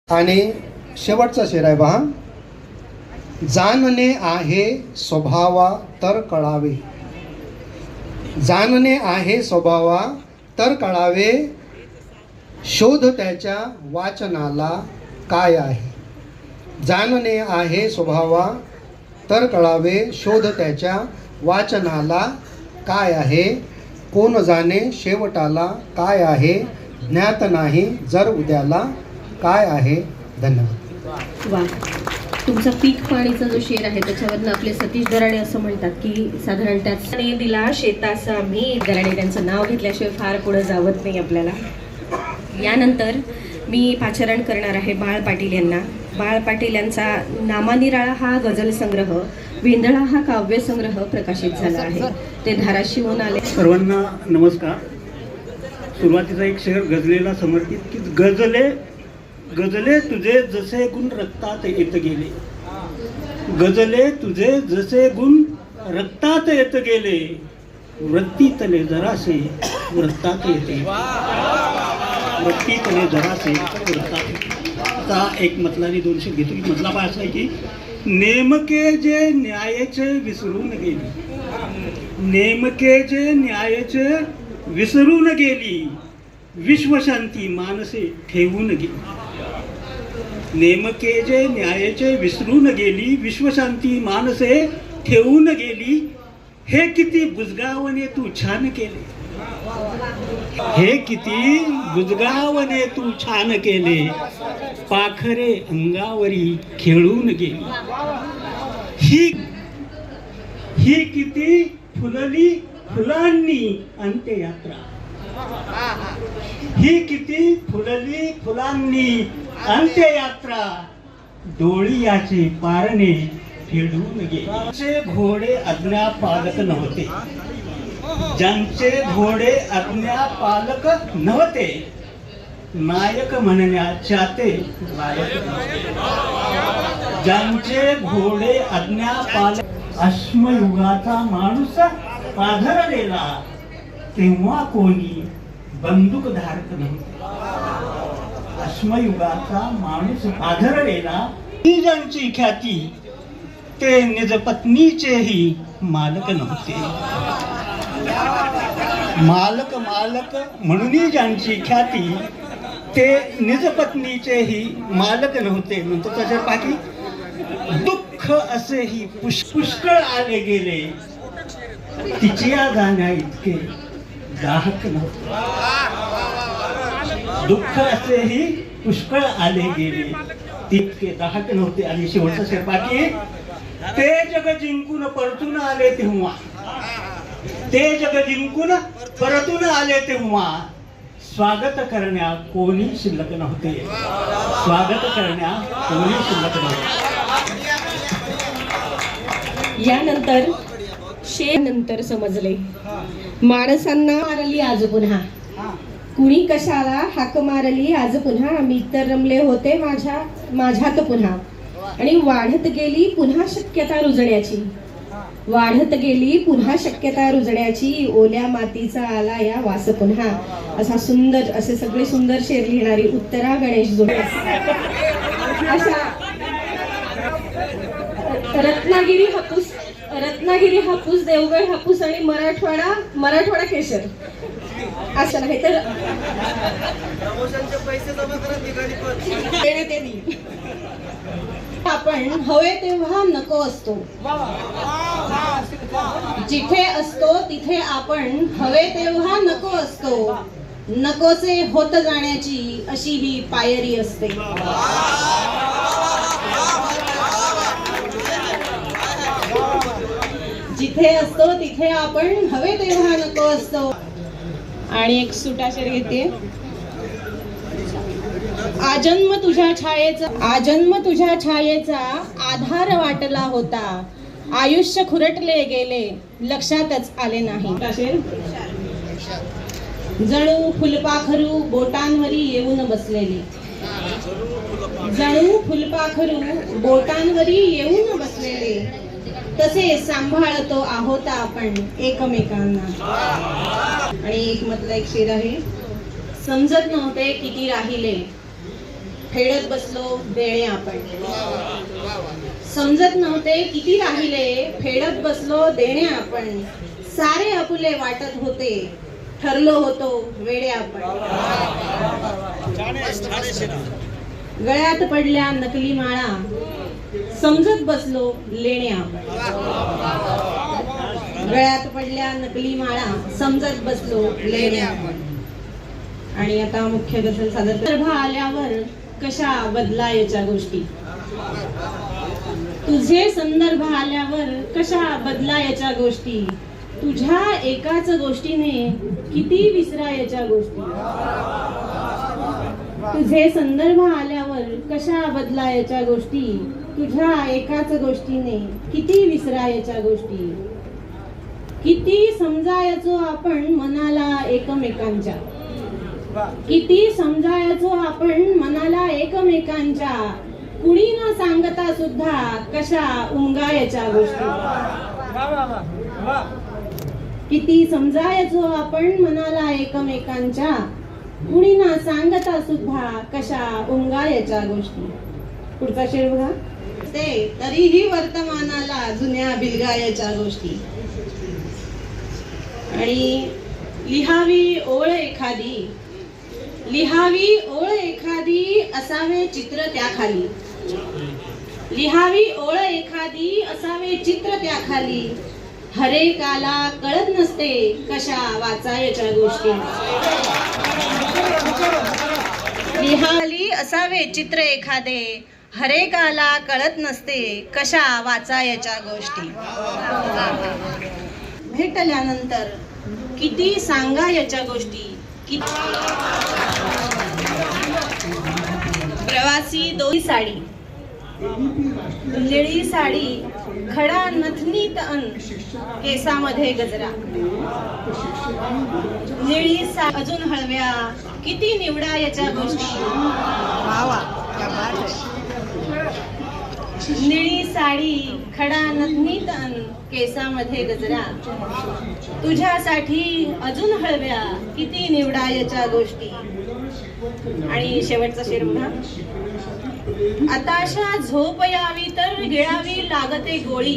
आणि शेवटचा शेर आहे पहा. जाणणे आहे स्वभावा तर कळावे, जाणणे आहे स्वभावा तर कळावे, शोध त्याच्या वाचनाला काय आहे. जाणणे आहे स्वभावा तर कळावे, शोध त्याच्या वाचनाला काय आहे. कोण जाणे शेवटाला काय आहे, ज्ञात नाही जर उद्याला काय आहे. धन्यवाद. वा, तुमचा पीक पाणीचा जो शेर आहे त्याच्यावरनं आपले सतीश दराडे असं म्हणतात की साधारण त्याने दिला शेताचा मी. दराडे त्यांचं नाव घेतल्याशिवाय फार पुढे जावत नाही आपल्याला. यानंतर मी पाचारण करणार आहे बाळ पाटील यांना. बाळ पाटील यांचा नामानिराळा हा गझल संग्रह, वेंधळा हा काव्य संग्रह प्रकाशित झाला आहे. ते धाराशिवहून आले. सर्वांना नमस्कार. सुरुवातीचा एक शेर गझलेला समर्पित की गझले गझले तुझे जसे गुण रक्तात येत गेले, गझले तुझे जसे गुण रक्तात येत गेले, वृत्तीतले जरासे वृत्तात येते, वृत्तीतले जरासे वृत्तात येते. आता एक मतलानी दोन शेर घेतो. की मतला असा आहे की नेमके जे न्यायाचे विसरून गेली, नेमके जे न्यायाचे विसरून गेली, विश्वशांती मानसे ठेवून गेली. नेमके जे न्यायाचे विसरून गेली, विश्वशांती मानसे ठेवून गेली, हे किती बुजगावणे तू छान केले, हे किती बुजगावणे तू छान केले, पाखरे अंगावरी खेळून गेली, ही किती फुलली फुलांनी अंत्ययात्रा, ही किती फुलली फुलांनी अंत्ययात्रा, डोळी याचे पारणे फेडून गेले. घोडे आज्ञा पालक नव्हते, ज्यांचे घोडे आज्ञा पालक नव्हते, नायक म्हणण्याच्या ते लायक नव्हते. ज्यांचे घोडे आज्ञा पालक. अश्मयुगाचा माणूस पाझरलेला, तेव्हा कोणी बंदूकधारक नव्हते. अश्मयुगाचा माणूस आढळलेला, ज्यांची ख्याती ते निज पत्नीचेही मालक नव्हते. मालक मालक म्हणून ज्यांची ख्याती ते निज पत्नीचेही मालक नव्हते. म्हणतो त्याच्या बाकी दुःख असेही पुष्कळ आले गेले, तिच्या जाण्या इतके दाहक नव्हते. दुःख असेही पुष्कळ आले गेले, तितके दाहक नव्हते. आणि शेवटचा शेर बाकी. ते जग जिंकून परतून आले तेव्हा, ते जग जिंकून परतून आले तेव्हा, स्वागत करण्या कोणी शिल्लक नव्हते, स्वागत करण्या कोणी शिल्लक नव्हते. यानंतर नंतर समजले माणसांना मारली आज पुन्हा, कुणी कशाला हाक मारली आज पुन्हा, मी तर रमले होते माझ्यात पुन्हा. आणि वाढत गेली पुन्हा शक्यता रुजण्याची, वाढत गेली पुन्हा शक्यता रुजण्याची, ओल्या मातीचा आला या वास पुन्हा. असा सुंदर, असे सगळे सुंदर शेर लिहिणारी उत्तरा गणेश जोडे. अशा रत्नागिरी हापूस, देवगड हापूस आणि मराठवाडा केशर असं नाही तर आपण हवे तेव्हा नको असतो, जिथे असतो तिथे आपण हवे तेव्हा नको असतो, नकोसे होत जाण्याची अशी ही पायरी असते. जिथे असतो तिथे आपण हवे तेव्हा नको असतो. आणि एक सुटा शेर घेते. आजन्म तुझ्या छायेचा आधार वाटला होता, आयुष्य खुरटले गेले लक्षातच आले नाही. जणू फुलपाखरू बोटांवरी येऊन बसलेली, जणू फुलपाखरू बोटांवरी येऊन बसलेले, तसे सांभाळतो आहोत आपण एकमेकांना. आणि एक मधला एक शेर आहे. समजत नव्हते किती राहिले, फेडत बसलो देणे आपण. समजत नव्हते किती राहिले, फेडत बसलो देणे आपण. सारे आपुले वाटत होते, ठरलो होतो वेडे आपण. गळ्यात पडल्या नकली माळा, समजत बसलो लेणे आपण. गळ्यात पडल्या नकली माळा, समजत बसलो लेणे आपण. आणि आता मुख्य गझल सादर गर्भ आल्यावर कशा बदलायच्या गोष्टी. तुझे संदर्भ आल्यावर कशा बदलायच्या गोष्टी. तुझ्या एकाच गोष्टीने किती विसरायच्या गोष्टी. तुझे संदर्भ आल्यावर कशा बदलायच्या गोष्टी. तुझ्या एकाच गोष्टीने किती विसरायच्या गोष्टी. किती समजायचो आपण मनाला एकमेकांच्या. किती समजायचो आपण मनाला एकमेकांच्या. कुणी न सांगता सुद्धा कशा उमगायच्या गोष्टी. किती समजायचो आपण मनाला एकमेकांच्या. कुणी न सांगता सुद्धा कशा उमगायच्या गोष्टी. पुढचा शेर बघा. ते तरीही वर्तमानाला जुन्या बिलगायच्या गोष्टी. आणि लिहावी ओळ एखादी, लिहावी ओळ एखादी असावे चित्र त्याखाली. लिहावी ओळ एखादी असावे चित्र त्याखाली. हरेकाला कळत नसते कशा वाचायच्या गोष्टी. लिहावी असावे चित्र एखादे, हरेकाला कळत नसते कशा वाचायच्या गोष्टी. भेटल्यानंतर किती सांगायच्या गोष्टी. प्रवासी दोरी साडी, निळी साडी, खडा नथनीत अन केसामध्ये गजरा. निळी अजून हळव्या किती निवडायच्या गोष्टी. निळी साडी, खडा नथनीत अन केसामध्ये गजरा. तुझ्यासाठी अजून हळव्या किती निवडायच्या गोष्टी. आणि शेवटचा शेर बघा. आताशा झोप यावी तर गिळावी लागते गोळी.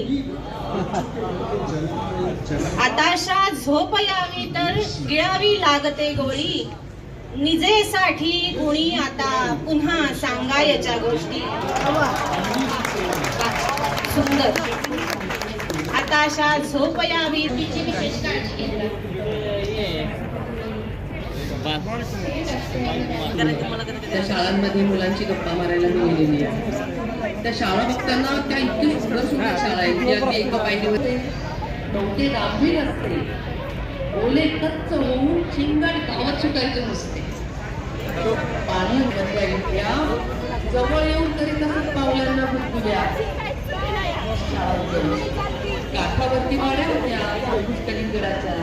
आताशा झोप यावी तर गिळावी लागते गोळी. निजेसाठी कोणी आता पुन्हा सांगायच्या गोष्टी. सुंदर. आताशा झोप यावी. त्या शाळांमध्ये मुलांची गप्पा मारायला मिळालेली आहे. त्या शाळा बघताना त्या इतकी सुंदर सुंदर शाळा आहेत की अगदी एका पायरीमध्ये बहुतेक गांभीर असते. ओले कच्च होऊन चिंगड गावात सुटायचे नसते. पाणी बदल्या इतक्या जवळ येऊन तरी तसंच पावलांना फुटकुल्या. काठावरती वाड्या होत्या कलिंगडाच्या.